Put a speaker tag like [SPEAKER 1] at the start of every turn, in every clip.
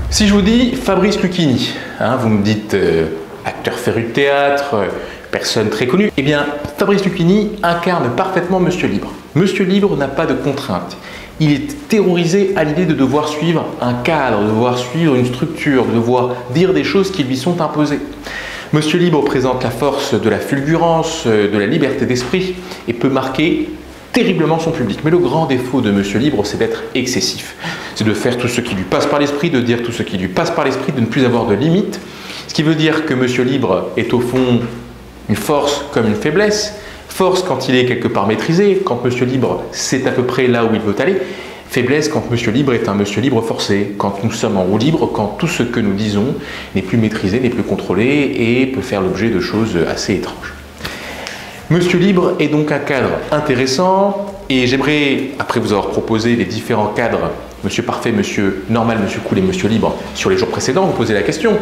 [SPEAKER 1] Si je vous dis Fabrice Lucchini, vous me dites acteur féru de théâtre, personne très connue, eh bien Fabrice Lucchini incarne parfaitement Monsieur Libre. Monsieur Libre n'a pas de contraintes. Il est terrorisé à l'idée de devoir suivre un cadre, de devoir suivre une structure, de devoir dire des choses qui lui sont imposées. Monsieur Libre présente la force de la fulgurance, de la liberté d'esprit et peut marquer terriblement son public. Mais le grand défaut de Monsieur Libre, c'est d'être excessif. C'est de faire tout ce qui lui passe par l'esprit, de dire tout ce qui lui passe par l'esprit, de ne plus avoir de limites. Ce qui veut dire que Monsieur Libre est au fond une force comme une faiblesse. Force quand il est quelque part maîtrisé, quand Monsieur Libre sait à peu près là où il veut aller. Faiblesse quand Monsieur Libre est un Monsieur Libre forcé, quand nous sommes en roue libre, quand tout ce que nous disons n'est plus maîtrisé, n'est plus contrôlé et peut faire l'objet de choses assez étranges. Monsieur Libre est donc un cadre intéressant et j'aimerais, après vous avoir proposé les différents cadres, Monsieur Parfait, Monsieur Normal, Monsieur Cool et Monsieur Libre, sur les jours précédents, vous poser la question,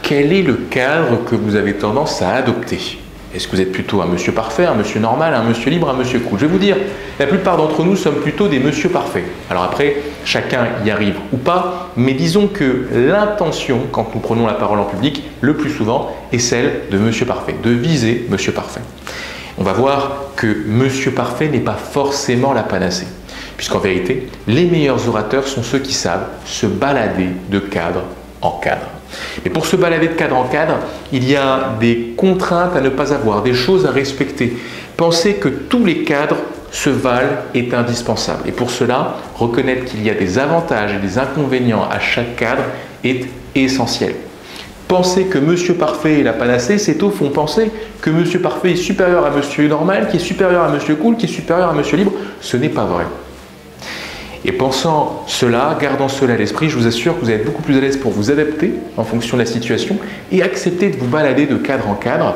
[SPEAKER 1] quel est le cadre que vous avez tendance à adopter? Est-ce que vous êtes plutôt un Monsieur Parfait, un Monsieur Normal, un Monsieur Libre, un Monsieur Cool? Je vais vous dire, la plupart d'entre nous sommes plutôt des Monsieur Parfaits. Alors après, chacun y arrive ou pas, mais disons que l'intention, quand nous prenons la parole en public, le plus souvent, est celle de Monsieur Parfait, de viser Monsieur Parfait. On va voir que Monsieur Parfait n'est pas forcément la panacée, puisqu'en vérité, les meilleurs orateurs sont ceux qui savent se balader de cadre en cadre. Mais pour se balader de cadre en cadre, il y a des contraintes à ne pas avoir, des choses à respecter. Penser que tous les cadres se valent est indispensable. Et pour cela, reconnaître qu'il y a des avantages et des inconvénients à chaque cadre est essentiel. Penser que Monsieur Parfait est la panacée, c'est au fond penser que Monsieur Parfait est supérieur à Monsieur Normal, qui est supérieur à Monsieur Cool, qui est supérieur à Monsieur Libre. Ce n'est pas vrai. Et pensant cela, gardant cela à l'esprit, je vous assure que vous allez être beaucoup plus à l'aise pour vous adapter en fonction de la situation et accepter de vous balader de cadre en cadre.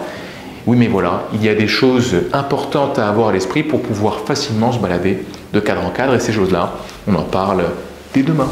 [SPEAKER 1] Oui, mais voilà, il y a des choses importantes à avoir à l'esprit pour pouvoir facilement se balader de cadre en cadre et ces choses-là, on en parle dès demain.